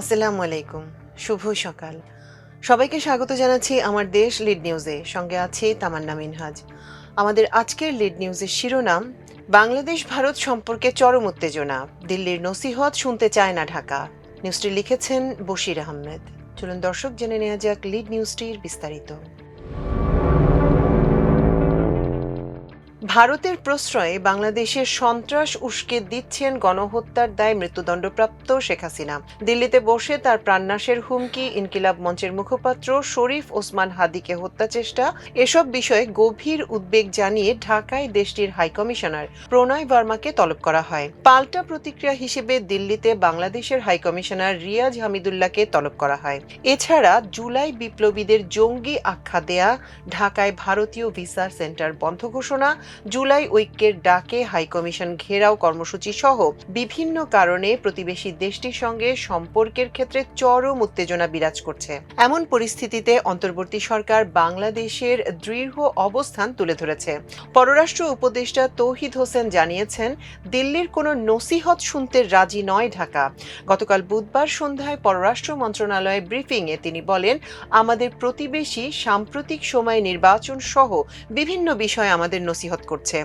আসসালামু আলাইকুম, শুভ সকাল। সবাইকে স্বাগত জানাচ্ছি আমার দেশ লিড নিউজে। সঙ্গে আছি তামান্না মিনহাজ। আমাদের আজকের লিড নিউজের শিরোনাম, বাংলাদেশ ভারত সম্পর্কে চরম উত্তেজনা, দিল্লির নসিহত শুনতে চায় না ঢাকা। নিউজটি লিখেছেন বশির আহমেদ। চলুন দর্শক জেনে নেওয়া যাক লিড নিউজটির বিস্তারিত। ভারতের প্রশ্রয়ে বাংলাদেশের সন্ত্রাস উস্কে দিচ্ছেন গণহত্যার দায়ে মৃত্যুদণ্ডপ্রাপ্ত শেখ হাসিনা। দিল্লিতে বসে তার প্রাণনাশের হুমকি, ইনকিলাব মঞ্চের মুখপাত্র শরীফ ওসমান হাদিকে হত্যা চেষ্টা, এসব বিষয়ে গভীর উদ্বেগ জানিয়ে ঢাকায় দেশটির হাইকমিশনার প্রণয় বর্মাকে তলব করা হয়। পাল্টা প্রতিক্রিয়া হিসেবে দিল্লিতে বাংলাদেশের হাইকমিশনার রিয়াজ হামিদুল্লাহকে তলব করা হয়। এছাড়া জুলাই বিপ্লবীদের জঙ্গি আখ্যা দেয়া, ঢাকায় ভারতীয় ভিসা সেন্টার বন্ধ ঘোষণা, জুলাই ঐক্যের ডাকে হাইকমিশন ঘেরাও কর্মসূচি সহ বিভিন্ন কারণে প্রতিবেশী দেশটির সঙ্গে সম্পর্কের ক্ষেত্রে চরম উত্তেজনা বিরাজ করছে। এমন পরিস্থিতিতে অন্তর্বর্তী সরকার বাংলাদেশের দৃঢ় অবস্থান তুলে ধরেছে। পররাষ্ট্র উপদেষ্টা তৌহিদ হোসেন জানিয়েছেন, দিল্লির কোনো নসিহত শুনতে রাজি নয় ঢাকা। গতকাল বুধবার সন্ধ্যায় পররাষ্ট্র মন্ত্রণালয়ে ব্রিফিংয়ে তিনি বলেন, আমাদের প্রতিবেশী সাম্প্রতিক সময়ে নির্বাচন সহ বিভিন্ন বিষয়ে আমাদের নসিহত করছে।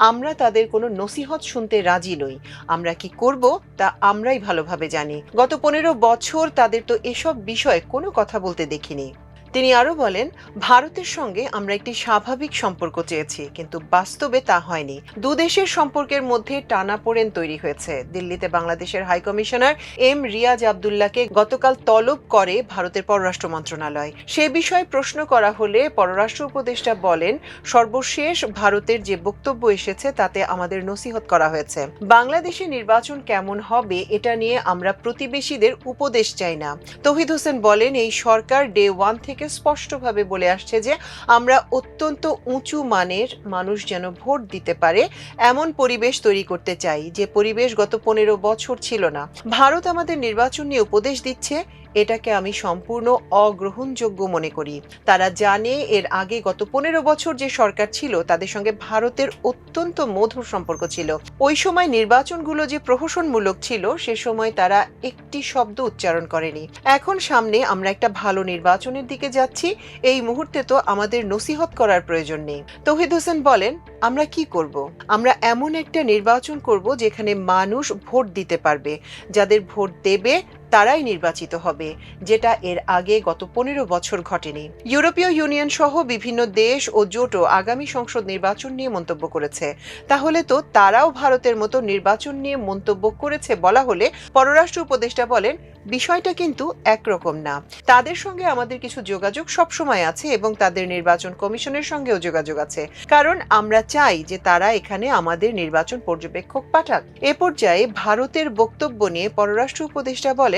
আমরা তাদের কোনো নসিহত শুনতে রাজি নই। আমরা কি করব তা আমরাই ভালোভাবে জানি। গত 15 বছর তাদের তো এসব বিষয়ে কোনো কথা বলতে দেখিনি। তিনি আরো বলেন, ভারতের সঙ্গে আমরা একটি স্বাভাবিক সম্পর্ক চেয়েছি, কিন্তু বাস্তবে তা হয়নি। দুদেশের সম্পর্কের মধ্যে টানাপোড়েন তৈরি হয়েছে। দিল্লিতে বাংলাদেশের হাইকমিশনার এম রিয়াজ আব্দুল্লাহকে গতকাল তলব করে ভারতের পররাষ্ট্র মন্ত্রণালয়। সে বিষয়ে প্রশ্ন করা হলে পররাষ্ট্র উপদেষ্টা বলেন, সর্বশেষ ভারতের যে বক্তব্য এসেছে তাতে আমাদের নসিহত করা হয়েছে। বাংলাদেশে নির্বাচন কেমন হবে এটা নিয়ে আমরা প্রতিবেশীদের উপদেশ চাই না। তৌহিদ হোসেন বলেন, এই সরকার ডে ওয়ান থেকে স্পষ্টভাবে বলে আসছে যে আমরা অত্যন্ত উঁচু মানের মানুষ যেন ভোট দিতে পারে এমন পরিবেশ তৈরি করতে চাই, যে পরিবেশ গত 15 বছর ছিল না। ভারত আমাদের নির্বাচন নিয়ে উপদেশ দিচ্ছে, এটাকে আমি সম্পূর্ণ অগ্রহণযোগ্য মনে করি। তারা জানে এর আগে গত 15 বছর যে সরকার ছিল তাদের সঙ্গে ভারতের অত্যন্ত মধুর সম্পর্ক ছিল। ওই সময় নির্বাচনগুলো যে প্রহসনমূলক ছিল সে সময় তারা একটি শব্দ উচ্চারণ করেনি। এখন সামনে আমরা একটা ভালো নির্বাচনের দিকে যাচ্ছি, এই মুহূর্তে তো আমাদের নসিহত করার প্রয়োজন নেই। তৌহিদ হোসেন বলেন, আমরা কি করব? আমরা এমন একটা নির্বাচন করব যেখানে মানুষ ভোট দিতে পারবে, যাদের ভোট দেবে তারাই নির্বাচিত হবে, যেটা এর আগে গত 15 বছর ঘটেনি। ইউরোপীয় ইউনিয়ন সহ বিভিন্ন দেশ ও জোটও আগামী সংসদ নির্বাচন নিয়ে মন্তব্য করেছে। তাহলে তো তারাও ভারতের মতো নির্বাচন নিয়ে মন্তব্য করেছে বলা হলে পররাষ্ট্র উপদেষ্টা বলেন, বিষয়টা কিন্তু একরকম না। তাদের সঙ্গে আমাদের কিছু যোগাযোগ সবসময় আছে এবং তাদের নির্বাচন কমিশনের সঙ্গেও যোগাযোগ আছে, কারণ আমরা চাই যে তারা এখানে আমাদের নির্বাচন পর্যবেক্ষক পাঠাক। এ পর্যায়ে ভারতের বক্তব্য নিয়ে পররাষ্ট্র উপদেষ্টা বলেন,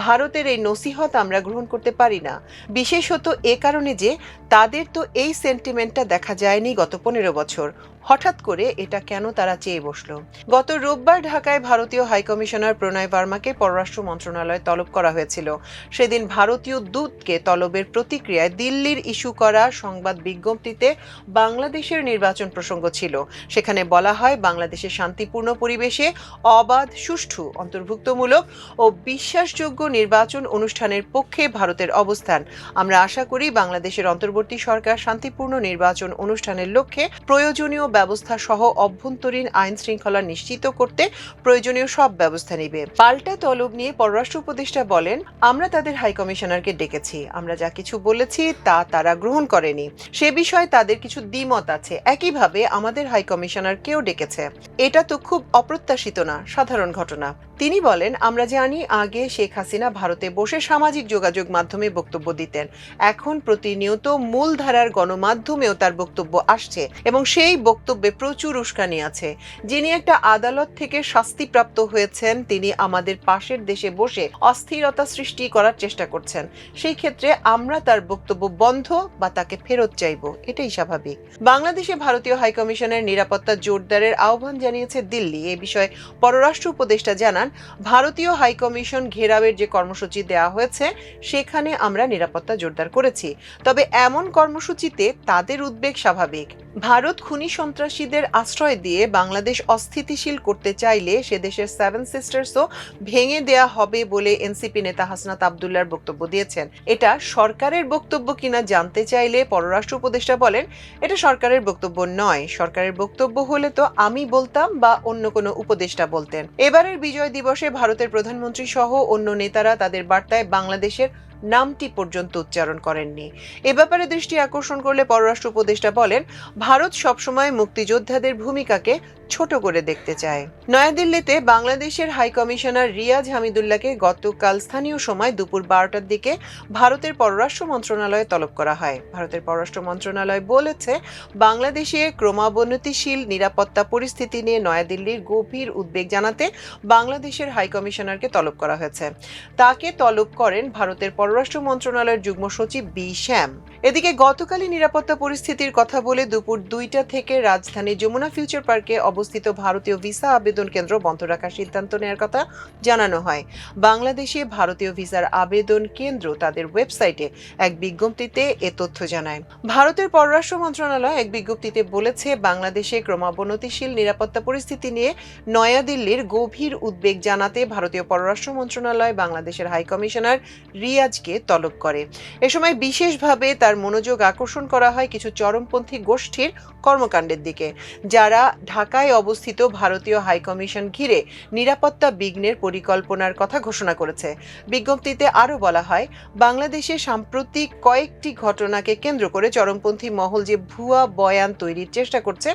ভারতের এই নসিহত আমরা গ্রহণ করতে পারি না, বিশেষত এ কারণে যে তাদের তো এই সেন্টিমেন্টটা দেখা যায়নি গত 15 বছর। হঠাৎ করে এটা কেন তারা চেয়ে বসলো? গত রোববার ঢাকায় ভারতীয় হাইকমিশনার প্রণয় বর্মাকে পররাষ্ট্র মন্ত্রণালয়ে তলব করা হয়েছিল। সেদিন ভারতীয় দূতকে তলবের প্রতিক্রিয়ায় দিল্লির ইস্যু করা সংবাদ বিজ্ঞপ্তিতে বাংলাদেশের নির্বাচন প্রসঙ্গ ছিল। সেখানে বলা হয়, বাংলাদেশের শান্তিপূর্ণ পরিবেশে অবাধ, সুষ্ঠু, অন্তর্ভুক্তমূলক ও বিশ্বাসযোগ্য নির্বাচন অনুষ্ঠানের পক্ষে ভারতের অবস্থান। আমরা আশা করি বাংলাদেশের অন্তর্বর্তী সরকার শান্তিপূর্ণ নির্বাচন অনুষ্ঠানের লক্ষ্যে প্রয়োজনীয় ব্যবস্থা সহ অভ্যন্তরীণ আইন শৃঙ্খলা নিশ্চিত করতে প্রয়োজনীয় সব ব্যবস্থা নেবে। পাল্টা তলব নিয়ে পররাষ্ট্র উপদেষ্টা বলেন, আমরা তাদের হাইকমিশনারকে ডেকেছি, আমরা যা কিছু বলেছি তা তারা গ্রহণ করেনি, সে বিষয়ে তাদের কিছু দ্বিমত আছে। একইভাবে আমাদের হাইকমিশনারকেও ডেকেছে। এটা তো খুব অপ্রত্যাশিত না, সাধারণ ঘটনা। তিনি বলেন, আমরা জানি আগে শেখ হাসিনা ভারতে বসে সামাজিক যোগাযোগ মাধ্যমে বক্তব্য দিতেন, এখন প্রতিনিয়ত মূলধারার গণমাধ্যমেও তার বক্তব্য আসছে এবং সেই বক্তব্যে প্রচুর উস্কানি আছে। যিনি একটা আদালত থেকে শাস্তিপ্রাপ্ত হয়েছেন, তিনি আমাদের পাশের দেশে বসে অস্থিরতা সৃষ্টি করার চেষ্টা করছেন। সেই ক্ষেত্রে আমরা তার বক্তব্য বন্ধ বা তাকে ফেরত চাইব, এটাই স্বাভাবিক। বাংলাদেশে ভারতীয় হাইকমিশনের নিরাপত্তা জোরদারের আহ্বান জানিয়েছে দিল্লি। এ বিষয়ে পররাষ্ট্র উপদেষ্টা জানান, ভারতীয় হাইকমিশন ঘেরাওয়ের যে কর্মসূচি দেওয়া হয়েছে সেখানে আমরা নিরাপত্তা জোরদার করেছি, তবে এমন কর্মসূচিতে তাদের উদ্বেগ স্বাভাবিক। ভারত খুনি সন্ত্রাসীদের আশ্রয় দিয়ে বাংলাদেশ অস্থিতিশীল করতে চাইলে সে দেশের সেভেন সিস্টার্সও ভেঙে দেয়া হবে বলে এনসিপি নেতা হাসনাত আব্দুল্লাহর বক্তব্য দিয়েছেন। এটা সরকারের বক্তব্য কিনা জানতে চাইলে পররাষ্ট্র উপদেষ্টা বলেন, এটা সরকারের বক্তব্য নয়। সরকারের বক্তব্য হলে তো আমি বলতাম বা অন্য কোনো উপদেষ্টা বলতেন। এবারের বিজয় দিবসে ভারতের প্রধানমন্ত্রী সহ অন্য নেতারা তাদের বার্তায় বাংলাদেশের নামটি পর্যন্ত উচ্চারণ করেননি। এ ব্যাপারে দৃষ্টি আকর্ষণ করলে পররাষ্ট্র উপদেষ্টা বলেন, ভারত সবসময় মুক্তিযোদ্ধাদের ভূমিকাকে ছোট করে দেখতে চায়। নয়াদিল্লিতে বাংলাদেশের হাই কমিশনার রিয়াজ হামিদুল্লাহকে গতকাল স্থানীয় সময় দুপুর 12টার দিকে ভারতের পররাষ্ট্র মন্ত্রণালয়ে তলব করা হয়। ভারতের পররাষ্ট্র মন্ত্রণালয় বলেছে, বাংলাদেশে ক্রমাবনতিশীল নিরাপত্তা পরিস্থিতি নিয়ে নয়াদিল্লির গভীর উদ্বেগ জানাতে বাংলাদেশের হাই কমিশনারকে তলব করা হয়েছে। তাকে তলব করেন ভারতের পররাষ্ট্র মন্ত্রণালয়ের যুগ্ম সচিব বি শ্যাম। এদিকে গতকালই নিরাপত্তা পরিস্থিতির কথা বলে দুপুর 2টা থেকে রাজধানী যমুনা ফিউচার পার্কে অবস্থিত ভারতীয় ভিসা আবেদন কেন্দ্র বন্ধ রাখার সিদ্ধান্ত নেওয়ার কথা জানানো হয়। বাংলাদেশে ভারতীয় ভিসার আবেদন কেন্দ্র তাদের ওয়েবসাইটে এক বিজ্ঞপ্তিতে এ তথ্য জানায়। ভারতের পররাষ্ট্র মন্ত্রণালয় এক বিজ্ঞপ্তিতে বলেছে, বাংলাদেশে ক্রমাবনতিশীল নিরাপত্তা পরিস্থিতি নিয়ে নয়াদিল্লির গভীর উদ্বেগ জানাতে ভারতীয় পররাষ্ট্র মন্ত্রণালয় বাংলাদেশের হাই কমিশনার রিয়াজকে তলব করে। এ সময় বিশেষভাবে তার মনোযোগ আকর্ষণ করা হয় কিছু চরমপন্থী গোষ্ঠীর কর্মকাণ্ডের দিকে, যারা ঢাকায় অবস্থিত ভারতীয় হাইকমিশন ঘিরে নিরাপত্তা বিঘ্নের পরিকল্পনার কথা ঘোষণা করেছে। বিজ্ঞপ্তিতে আরও বলা হয়, বাংলাদেশে সাম্প্রতিক কয়েকটি ঘটনাকে কেন্দ্র করে চরমপন্থী মহল যে ভুয়া বয়ান তৈরির চেষ্টা করছে,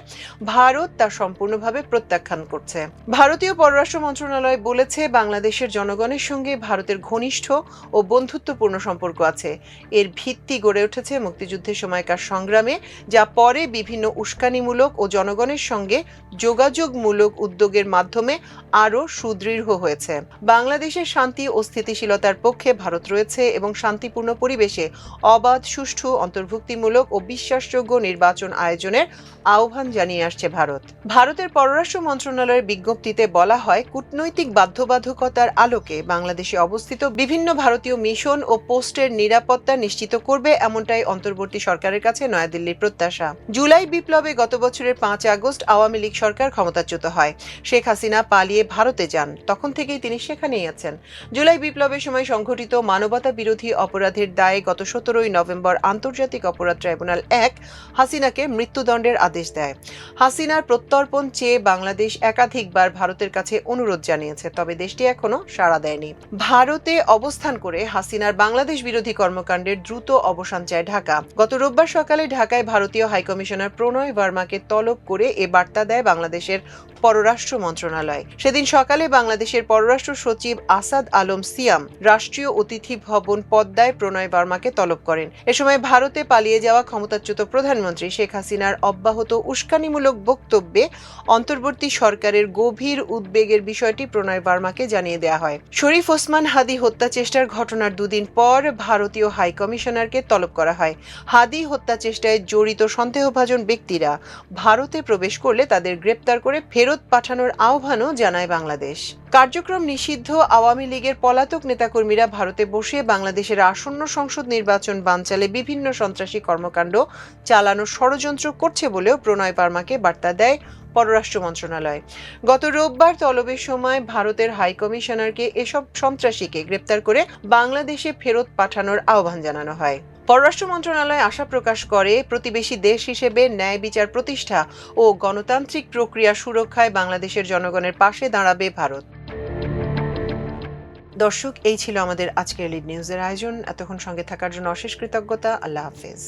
ভারত তা সম্পূর্ণভাবে প্রত্যাখ্যান করছে। ভারতীয় পররাষ্ট্র মন্ত্রণালয় বলেছে, বাংলাদেশের জনগণের সঙ্গে ভারতের ঘনিষ্ঠ ও বন্ধুত্বপূর্ণ সম্পর্ক আছে। এর ভিত্তি গড়ে উঠেছে মুক্তিযুদ্ধের সময়কার সংগ্রামে, যা পরে বিভিন্ন উস্কানিমূলক ও জনগণের সঙ্গে যোগাযোগমূলক উদ্যোগের মাধ্যমে আরও সুদৃঢ় হয়েছে। বাংলাদেশের শান্তি ও স্থিতিশীলতার পক্ষে ভারত রয়েছে এবং শান্তিপূর্ণ পরিবেশে অবাধ, সুষ্ঠু, অন্তর্ভুক্তিমূলক ও বিশ্বাসযোগ্য নির্বাচন আয়োজনের আহ্বান জানিয়ে আসছে ভারত। ভারতের পররাষ্ট্র মন্ত্রণালয়ের বিজ্ঞপ্তিতে বলা হয়, কূটনৈতিক বাধ্যবাধকতার আলোকে বাংলাদেশে অবস্থিত বিভিন্ন ভারতীয় মিশন ও পোস্টের নিরাপত্তা নিশ্চিত করবে, এমনটাই অন্তর্বর্তী সরকারের কাছে নয়াদিল্লির প্রত্যাশা। জুলাই বিপ্লবে গত বছরের 5 আগস্ট আওয়ামী লীগ সরকার ক্ষমতাচ্যুত হয়। শেখ হাসিনা পালিয়ে ভারতে যান, তখন থেকেই তিনি সেখানেই আছেন। জুলাই বিপ্লবের সময় সংঘটিত মানবতা বিরোধী অপরাধের দায়ে গত 17ই নভেম্বর আন্তর্জাতিক অপরাধ ট্রাইব্যুনাল 1 হাসিনাকে মৃত্যুদণ্ডের আদেশ দেয়। হাসিনার প্রত্যর্পণ চেয়ে বাংলাদেশ একাধিকবার ভারতের কাছে অনুরোধ জানিয়েছে, তবে দেশটি এখনো সাড়া দেয়নি। ভারতে অবস্থান করে হাসিনার বাংলাদেশ বিরোধী কর্মকাণ্ডের দ্রুত অবসান চায় ঢাকা। গত রোববার সকালে ঢাকায় ভারতীয় হাইকমিশনার প্রণয় বর্মাকে তলব করে এ বার্তা দেয় বাংলাদেশের পররাষ্ট্র মন্ত্রণালয়। সেদিন সকালে বাংলাদেশের পররাষ্ট্র সচিব আসাদ আলম সিয়াম রাষ্ট্রীয় অতিথি ভবন পদ্মায় প্রণয় বর্মাকে তলব করেন। এ সময় ভারতে পালিয়ে যাওয়া ক্ষমতাচ্যুত প্রধানমন্ত্রী শেখ হাসিনার অব্যাহত উস্কানিমূলক বক্তব্যে অন্তর্বর্তী সরকারের গভীর উদ্বেগের বিষয়টি প্রণয় বর্মাকে জানিয়ে দেওয়া হয়। শরীফ ওসমান হাদি হত্যা চেষ্টার ঘটনার 2 দিন পর ভারতীয় হাই কমিশনারকে তলব করা হয়। হাদি হত্যা চেষ্টায় জড়িত সন্দেহভাজন ব্যক্তিরা ভারতে প্রবেশ করলে তাদের গ্রেপ্তার করে ফেরত পাঠানোর আহ্বানও জানায় বাংলাদেশ। কার্যক্রম নিষিদ্ধ আওয়ামী লীগের পলাতক নেতাকর্মীরা ভারতে বসে বাংলাদেশের আসন্ন সংসদ নির্বাচন বানচালে বিভিন্ন সন্ত্রাসী কর্মকাণ্ড চালানোর ষড়যন্ত্র করছে বলেও প্রণয় বর্মাকে বার্তা দেয় পররাষ্ট্র মন্ত্রণালয়। গত রোববার তলবের সময় ভারতের হাই কমিশনারকে এসব সন্ত্রাসীকে গ্রেপ্তার করে বাংলাদেশে ফেরত পাঠানোর আহ্বান জানানো হয়। পররাষ্ট্র মন্ত্রণালয় আশা প্রকাশ করে, প্রতিবেশী দেশ হিসেবে ন্যায় বিচার প্রতিষ্ঠা ও গণতান্ত্রিক প্রক্রিয়া সুরক্ষায় বাংলাদেশের জনগণের পাশে দাঁড়াবে ভারত। দর্শক, এই ছিল আমাদের আজকের লিড নিউজের আয়োজন। এতক্ষণ সঙ্গে থাকার জন্য অশেষ কৃতজ্ঞতা। আল্লাহ হাফেজ।